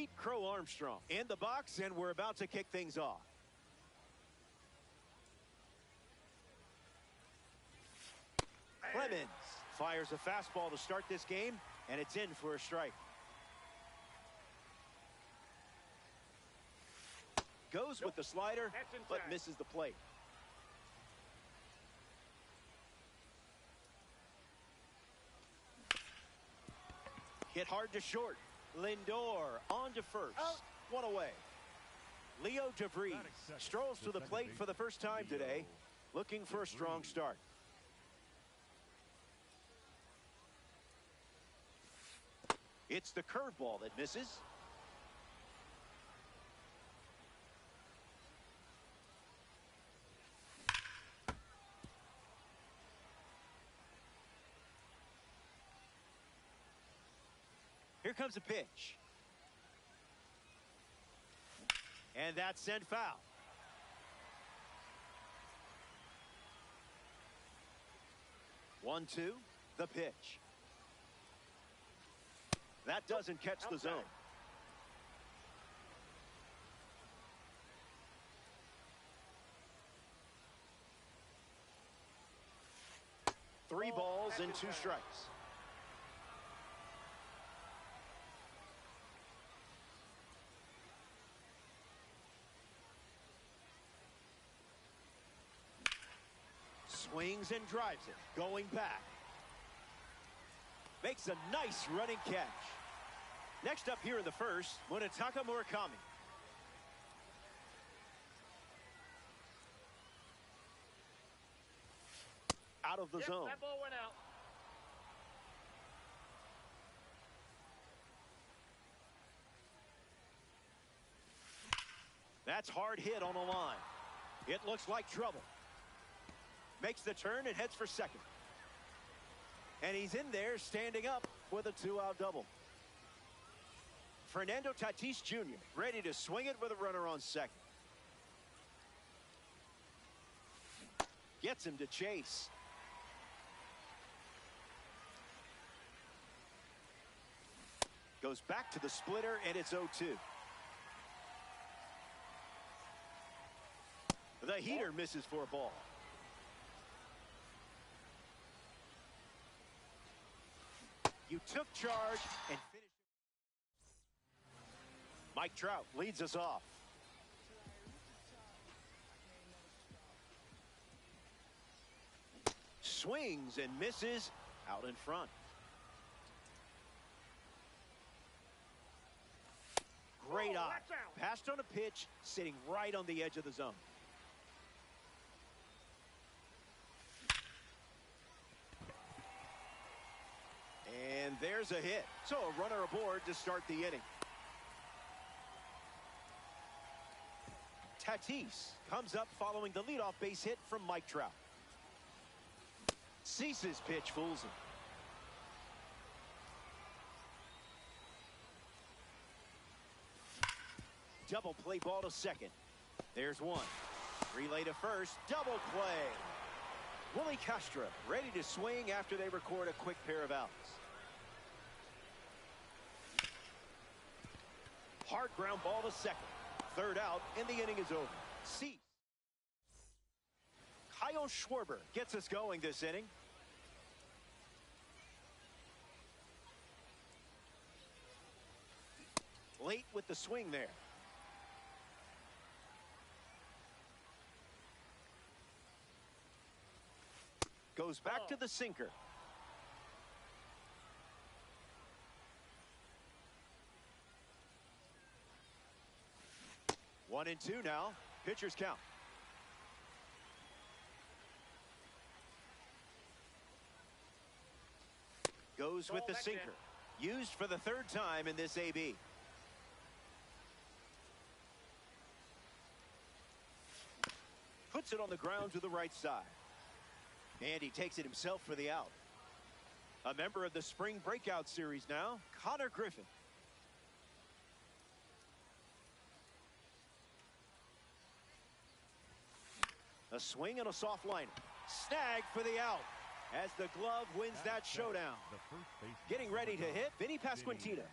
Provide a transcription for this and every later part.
Pete Crow Armstrong in the box, and we're about to kick things off. Clemens fires a fastball to start this game, and it's in for a strike. Goes with the slider, but misses the plate. Hit hard to short. Lindor on to first. One away. Leo DeVries strolls to the plate for the first time today, looking for a strong start. It's the curveball that misses. Here comes a pitch. And that's sent foul. One, two, the pitch. That doesn't catch the zone. Three balls and two strikes. Swings and drives it. Going back. Makes a nice running catch. Next up here in the first, Munetaka Murakami. Out of the zone. That ball went out. That's hard hit on the line. It looks like trouble. Makes the turn and heads for second. And he's in there standing up with a two-out double. Fernando Tatis Jr. ready to swing it with a runner on second. Gets him to chase. Goes back to the splitter, and it's 0-2. The heater misses for a ball. You took charge and finished. Mike Trout leads us off. Swings and misses out in front. Great eye. Passed on a pitch, sitting right on the edge of the zone. And there's a hit. So a runner aboard to start the inning. Tatis comes up following the leadoff base hit from Mike Trout. Cease's pitch fools him. Double play ball to second. There's one. Relay to first. Double play. Willie Castro ready to swing after they record a quick pair of outs. Hard ground ball to second. Third out, and the inning is over. Cease. Kyle Schwarber gets us going this inning. Late with the swing there. Goes back to the sinker. One and two now. Pitcher's count. Goes with the sinker. Used for the third time in this AB. Puts it on the ground to the right side. And he takes it himself for the out. A member of the spring breakout series now, Connor Griffin. A swing and a soft liner. Snag for the out as the glove wins that showdown. Getting ready to hit, Vinny Pasquantino.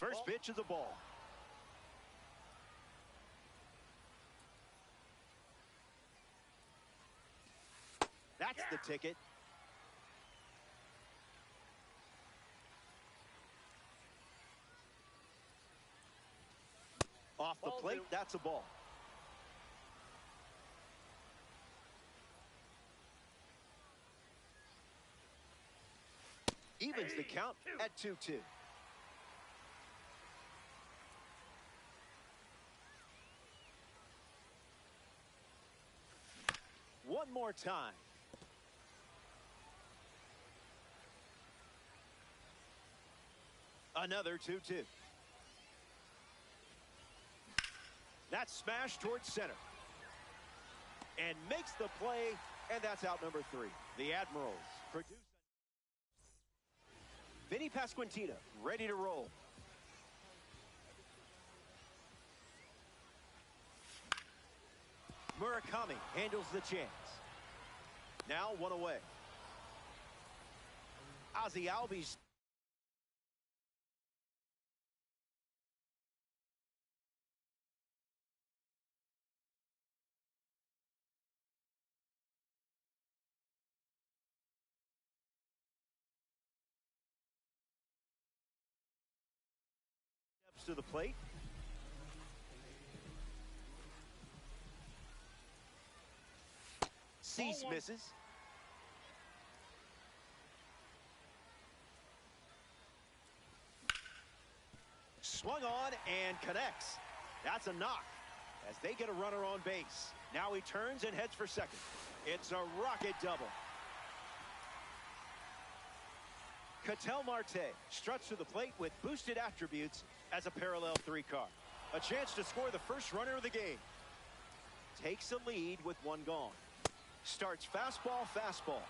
First pitch is a ball. That's the ticket. Off the plate, that's a ball. Evens the count at 2-2. One more time. Another 2-2. That's smashed towards center. And makes the play, and that's out number 3. The Admirals produce. Vinny Pasquantino ready to roll. Murakami handles the chance. Now 1 away. Ozzie Albies. Steps to the plate. Cease misses. Swung on and connects. That's a knock as they get a runner on base. Now he turns and heads for second. It's a rocket double. Ketel Marte struts to the plate with boosted attributes as a parallel 3 car. A chance to score the first runner of the game. Takes a lead with 1 gone. Starts fastball, fastball.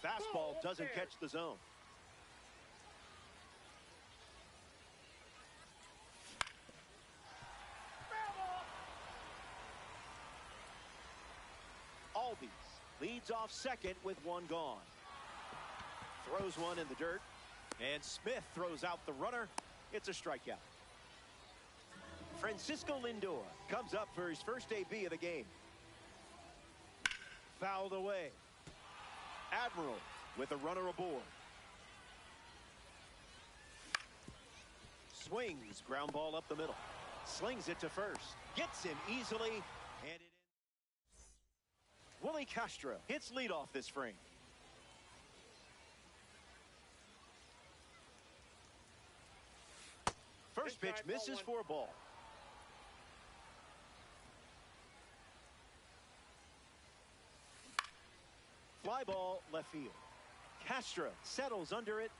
Fastball doesn't catch the zone. Albies leads off second with 1 gone. Throws one in the dirt. And Smith throws out the runner. It's a strikeout. Francisco Lindor comes up for his first AB of the game. Fouled away. Admiral with a runner aboard. Swings, ground ball up the middle. Slings it to first. Gets him easily. And it ends. Willie Castro hits leadoff this frame. First pitch misses for a ball. Fly ball left field. Castro settles under it.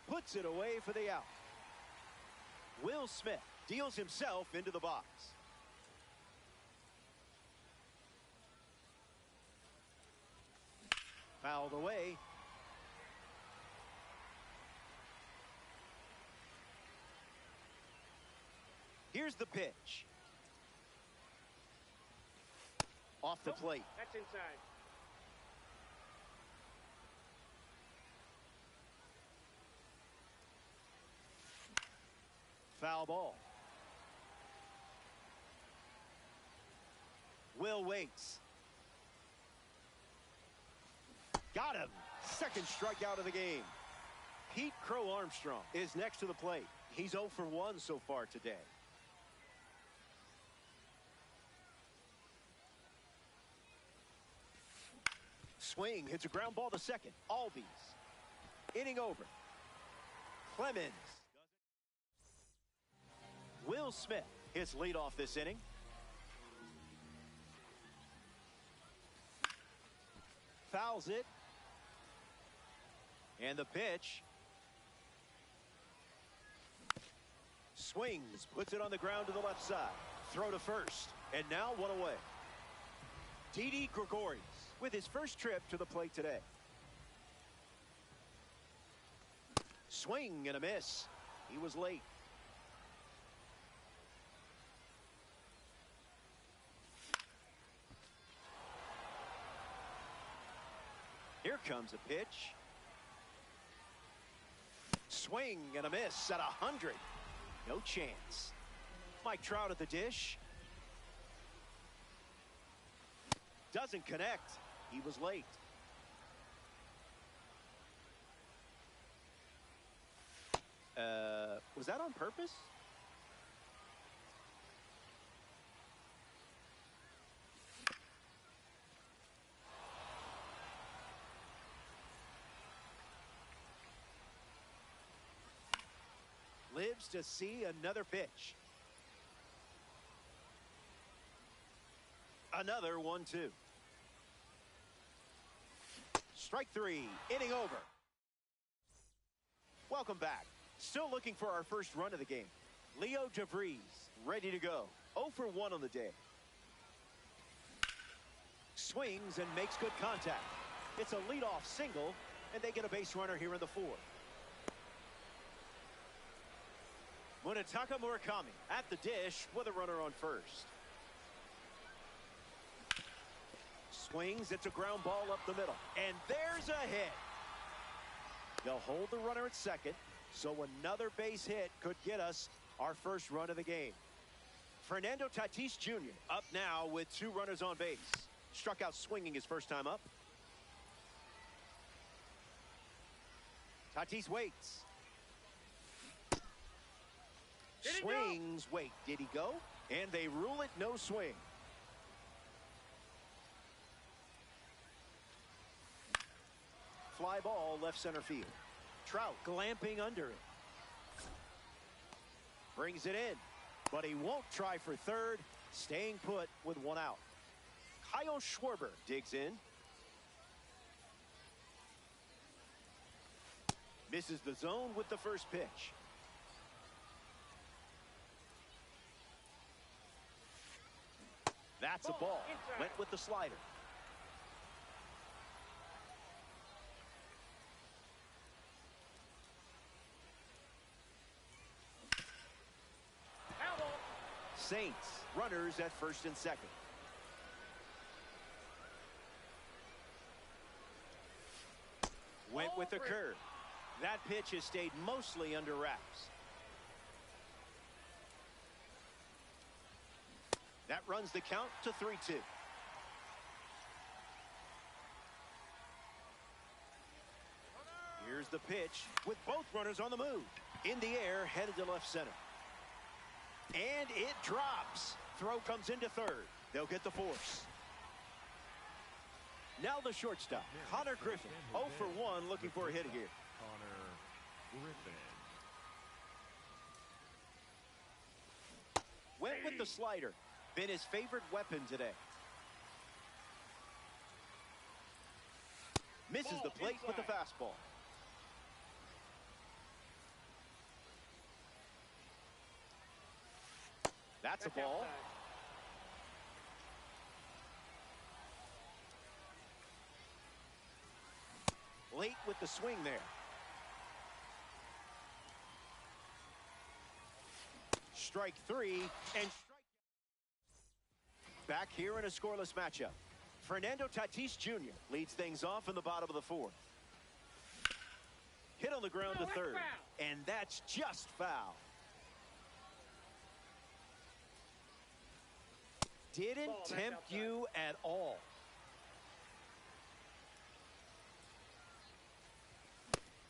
Puts it away for the out. Will Smith deals himself into the box. Fouled away. Here's the pitch. Off the plate. That's inside. Foul ball. Will waits. Got him. Second strikeout of the game. Pete Crow Armstrong is next to the plate. He's 0 for 1 so far today. Swing hits a ground ball to second. Albies. Inning over. Clemens. Will Smith hits leadoff this inning. Fouls it. And the pitch. Swings, puts it on the ground to the left side. Throw to first. And now 1 away. Didi Gregorius with his first trip to the plate today. Swing and a miss. He was late. Here comes a pitch. Swing and a miss at 100. No chance. Mike Trout at the dish. Doesn't connect. He was late. Was that on purpose? Lives to see another pitch. Another 1-2. Strike three, inning over. Welcome back. Still looking for our first run of the game. Leo DeVries ready to go. 0 for 1 on the day. Swings and makes good contact. It's a leadoff single, and they get a base runner here in the 4th. Munetaka Murakami at the dish with a runner on first. Swings, it's a ground ball up the middle, and there's a hit. They'll hold the runner at second, so another base hit could get us our first run of the game. Fernando Tatis Jr. up now with 2 runners on base. Struck out swinging his first time up. Tatis waits. Swings, wait, did he go? And they rule it no swing. Fly ball left center field. Trout glamping under it. Brings it in, but he won't try for third, staying put with 1 out. Kyle Schwarber digs in. Misses the zone with the first pitch. That's a ball. Went with the slider. Saints, runners at first and second. Went with the curve. That pitch has stayed mostly under wraps. That runs the count to 3-2. Here's the pitch with both runners on the move. In the air, headed to left center. And it drops. Throw comes into third. They'll get the force. Now the shortstop, Connor Griffin. 0 for 1, looking for a hit here. Connor Griffin. Went with the slider. Been his favorite weapon today. Misses the plate with the fastball. That's a ball. Late with the swing there. Strike three and back here in a scoreless matchup. Fernando Tatis Jr. leads things off in the bottom of the 4th. Hit on the ground to third, and that's just foul. Didn't tempt you at all.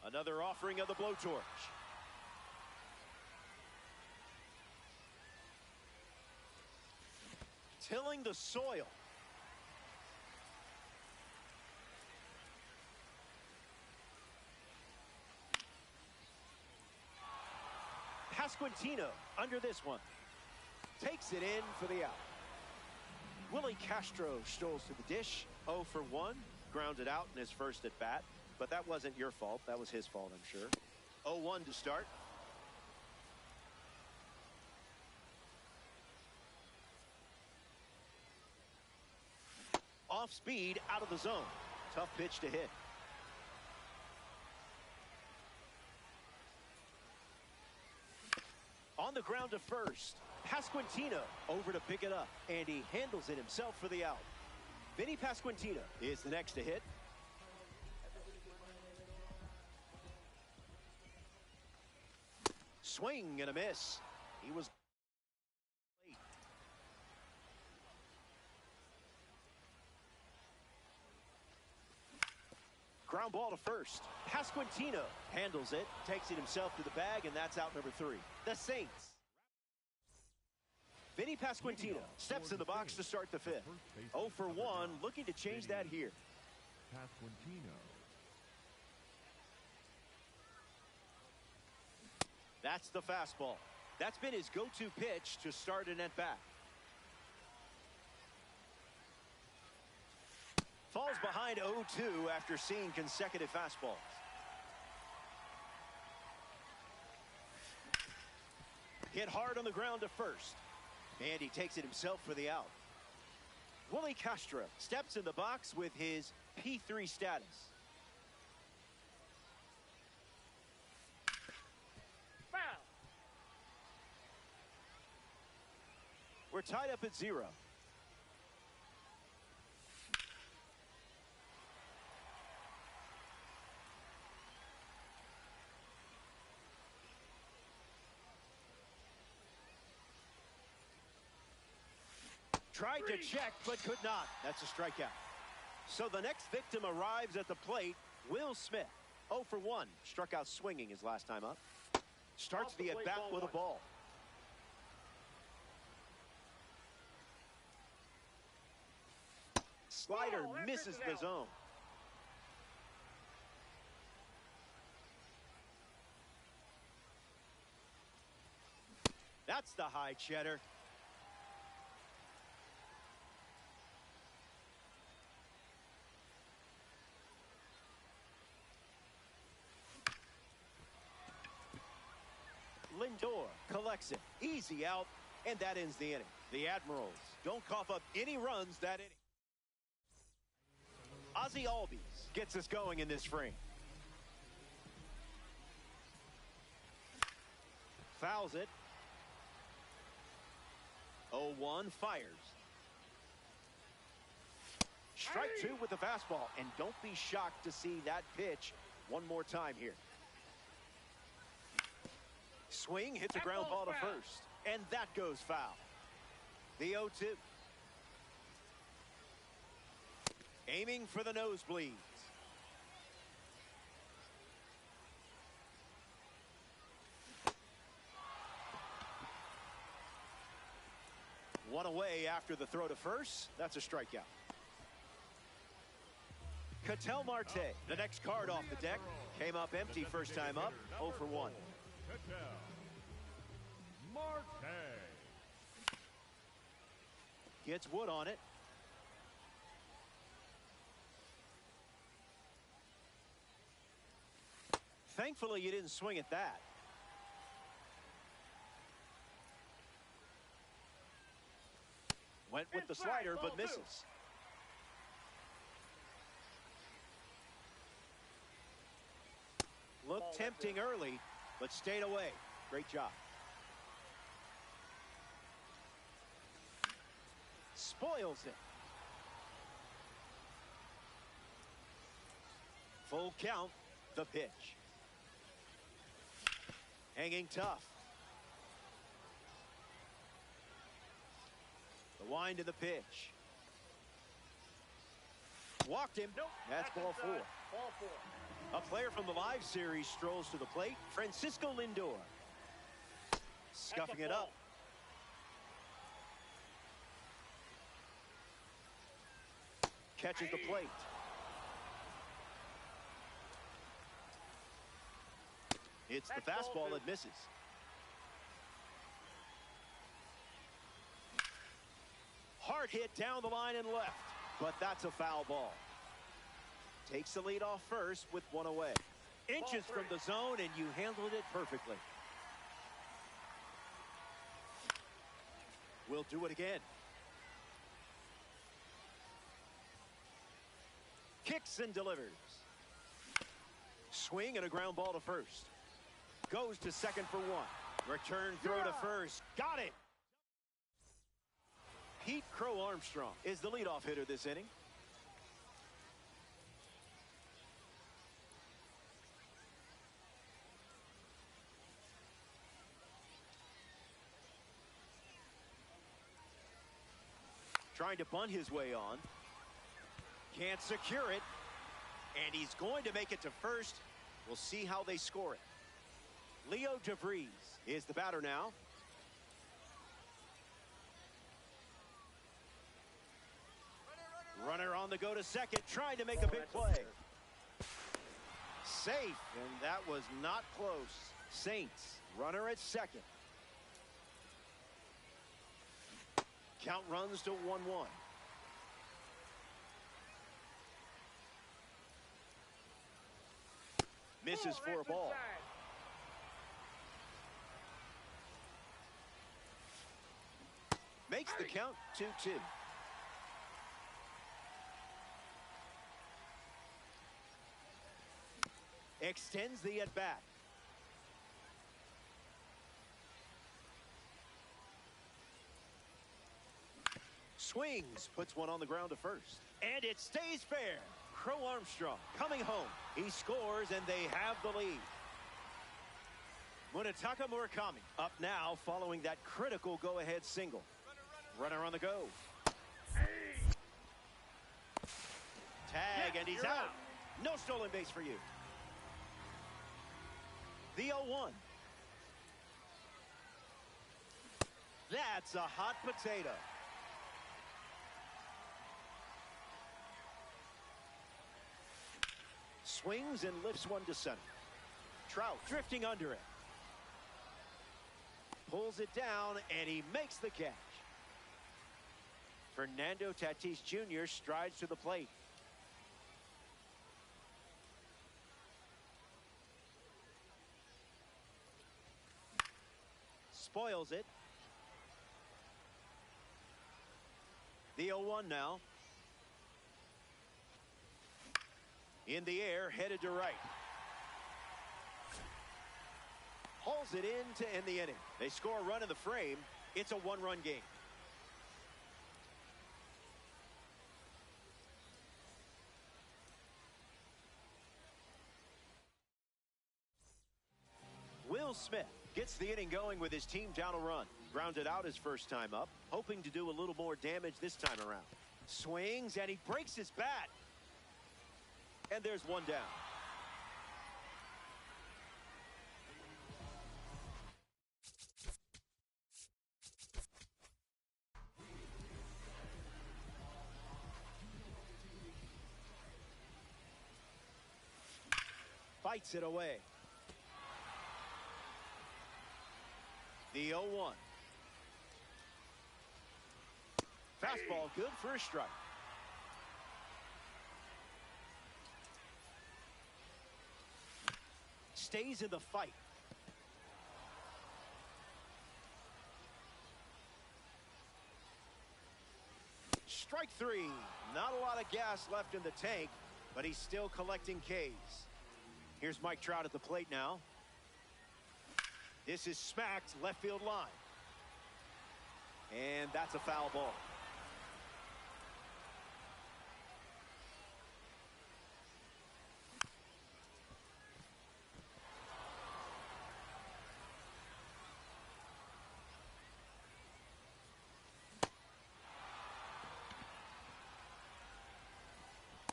Another offering of the blowtorch. Tilling the soil. Pasquantino under this one. Takes it in for the out. Willie Castro strolls to the dish. 0 for 1. Grounded out in his first at bat. But that wasn't your fault. That was his fault, I'm sure. 0-1 to start. Off speed, out of the zone. Tough pitch to hit. On the ground to first. Pasquantino over to pick it up. And he handles it himself for the out. Vinny Pasquantino is the next to hit. Swing and a miss. He was late. Ground ball to first. Pasquantino handles it, takes it himself to the bag, and that's out number 3. The Saints. Vinny Pasquantino steps in the box to start the 5th. 0 for 1, looking to change that here. Pasquantino. That's the fastball. That's been his go-to pitch to start an at-bat. Falls behind 0-2 after seeing consecutive fastballs. Hit hard on the ground to first. And he takes it himself for the out. Willie Castro steps in the box with his P3 status. Foul. We're tied up at 0. Tried to check, but could not. That's a strikeout. So the next victim arrives at the plate, Will Smith. 0 for 1. Struck out swinging his last time up. Starts the at-bat with a ball. Slider misses the zone. That's the high cheddar. Lindor collects it. Easy out, and that ends the inning. The Admirals don't cough up any runs that inning. Ozzie Albies gets us going in this frame. Fouls it. 0-1, fires. Strike 2 with the fastball, and don't be shocked to see that pitch one more time here. Swing, hits a ground ball to first, and that goes foul. The 0-2. Aiming for the nosebleeds. One away after the throw to first. That's a strikeout. Ketel Marte, the next card off the deck. Came up empty first time up, 0 for 1. Marte. Gets wood on it. Thankfully, you didn't swing at that. Went with the slider, but misses. Looked tempting early, but stayed away. Great job. Spoils it. Full count, the pitch. Hanging tough. The wind of the pitch. Walked him. Nope, that's ball 4. Ball 4. A player from the live series strolls to the plate. Francisco Lindor. Scuffing it up. Catches the plate. It's the fastball that misses. Hard hit down the line and left, but that's a foul ball. Takes the lead off first with one away. Inches from the zone, and you handled it perfectly. We'll do it again. Kicks and delivers. Swing and a ground ball to first. Goes to second for 1. Return throw to first. Got it. Pete Crow Armstrong is the leadoff hitter this inning. Trying to bunt his way on. Can't secure it. And he's going to make it to first. We'll see how they score it. Leo DeVries is the batter now. Runner on the go to second, trying to make a big play. Safe, and that was not close. Saints, runner at second. Count runs to 1-1. Misses for a ball. Makes the count 2-2. Extends the at-bat. Swings, puts one on the ground to first. And it stays fair. Crow Armstrong coming home. He scores, and they have the lead. Munetaka Murakami up now following that critical go-ahead single. Runner on the go. Tag, and he's out. No stolen base for you. The 0-1. That's a hot potato. Swings and lifts one to center. Trout drifting under it. Pulls it down, and he makes the catch. Fernando Tatis Jr. strides to the plate. Spoils it. The 0-1 now. In the air, headed to right. Hauls it in to end the inning. They score a run in the frame. It's a one-run game. Will Smith gets the inning going with his team down a run. Grounded out his first time up, hoping to do a little more damage this time around. Swings, and he breaks his bat. And there's one down. Fights it away. The 0-1. Fastball good for a strike. Stays in the fight. Strike three. Not a lot of gas left in the tank, but he's still collecting Ks. Here's Mike Trout at the plate now. This is smacked left field line. And that's a foul ball.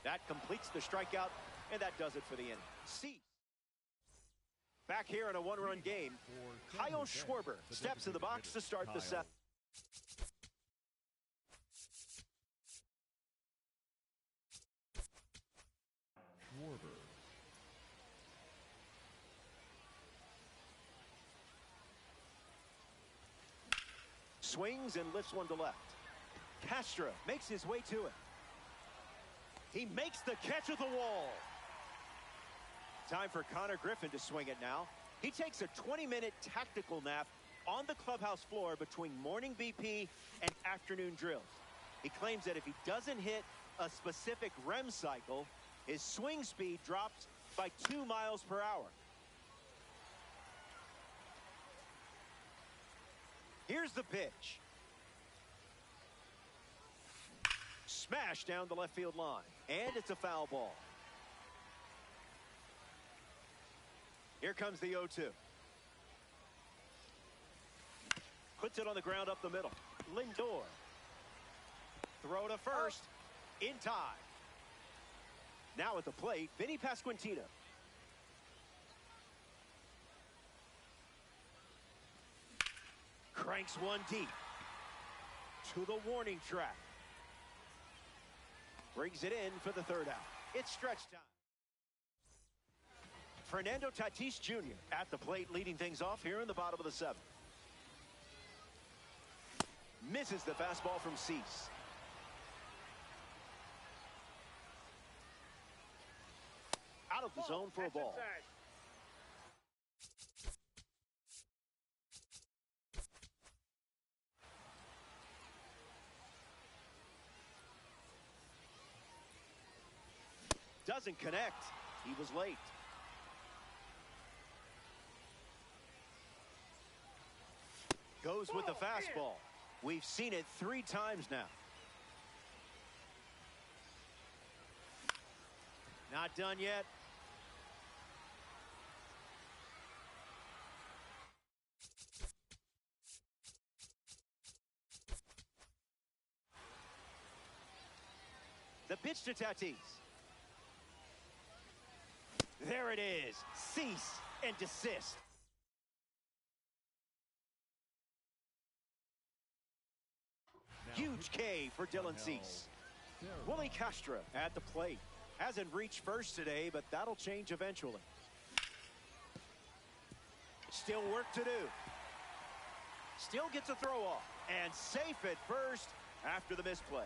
That completes the strikeout, and that does it for the inning. See. Back here in a one-run game, Kyle Schwarber steps in the box to start the seventh. Schwarber. Swings and lifts one to left. Castro makes his way to it. He makes the catch at the wall. Time for Connor Griffin to swing it now. He takes a 20-minute tactical nap on the clubhouse floor between morning BP and afternoon drills. He claims that if he doesn't hit a specific REM cycle, his swing speed drops by 2 miles per hour. Here's the pitch. Smash down the left field line, and it's a foul ball. Here comes the 0-2. Puts it on the ground up the middle. Lindor. Throw to first. In time. Now at the plate, Vinny Pasquantino. Cranks one deep. To the warning track. Brings it in for the third out. It's stretch time. Fernando Tatis Jr. at the plate, leading things off here in the bottom of the seventh. Misses the fastball from Cease. Out of the zone for a ball. Doesn't connect. He was late. Goes with the fastball. We've seen it 3 times now. Not done yet. The pitch to Tatis. There it is. Cease and desist. Huge K for Dylan Cease. Willie Castro at the plate. Hasn't reached first today, but that'll change eventually. Still work to do. Still gets a throw off. And safe at first after the misplay.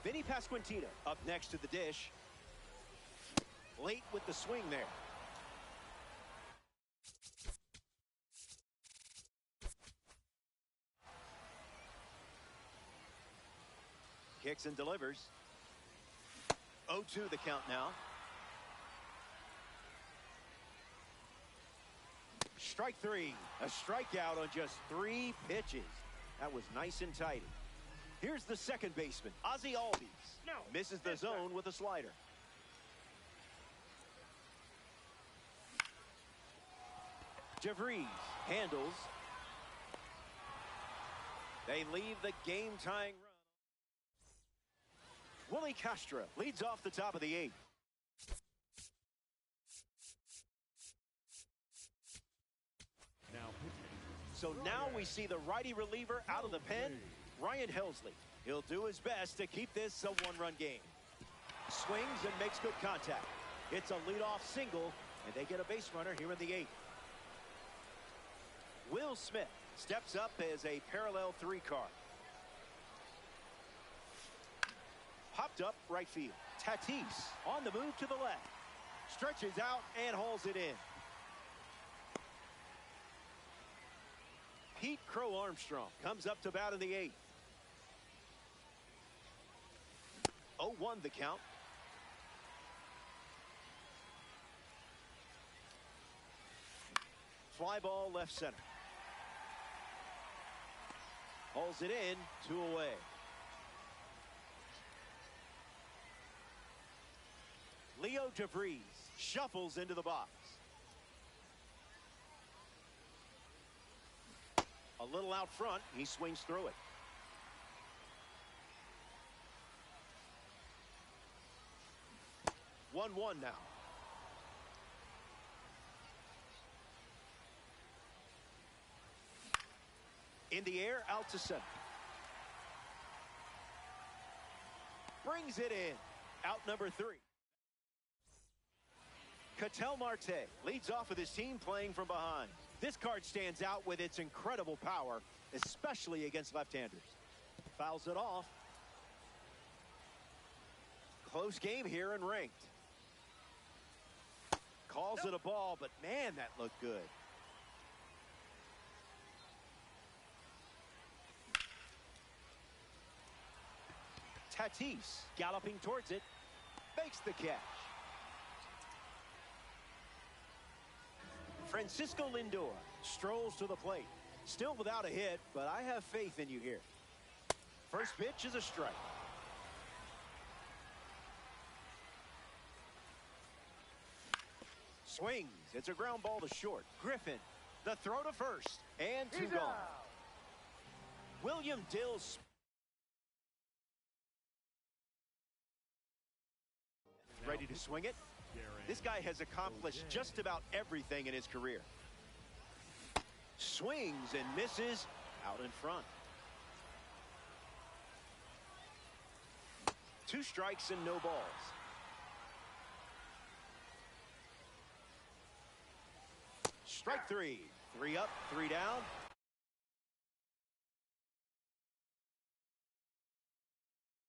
Vinny Pasquantino up next to the dish. Late with the swing there. Kicks and delivers. 0-2 the count now. Strike 3. A strikeout on just 3 pitches. That was nice and tidy. Here's the second baseman, Ozzie Albies. No, misses the zone with a slider. DeVries handles. They leave the game-tying run. Willie Castro leads off the top of the 8th. So now we see the righty reliever out of the pen, Ryan Helsley. He'll do his best to keep this a 1-run game. Swings and makes good contact. It's a leadoff single, and they get a base runner here in the 8th. Will Smith steps up as a parallel 3 card. Popped up right field. Tatis on the move to the left. Stretches out and hauls it in. Pete Crow Armstrong comes up to bat in the 8th. 0-1 the count. Fly ball left center. Hauls it in, 2 away. Leo DeVries shuffles into the box. A little out front, he swings through it. One now. In the air, out to center. Brings it in. Out number 3. Ketel Marte leads off with his team playing from behind. This card stands out with its incredible power, especially against left-handers. Fouls it off. Close game here and ranked. Calls it a ball, but man, that looked good. Tatis galloping towards it. Makes the catch. Francisco Lindor strolls to the plate. Still without a hit, but I have faith in you here. First pitch is a strike. Swings. It's a ground ball to short. Griffin, the throw to first. And 2 gone. William Dills ready to swing it. This guy has accomplished just about everything in his career. Swings and misses out in front. 2 strikes and no balls. Strike 3. 3 up, 3 down.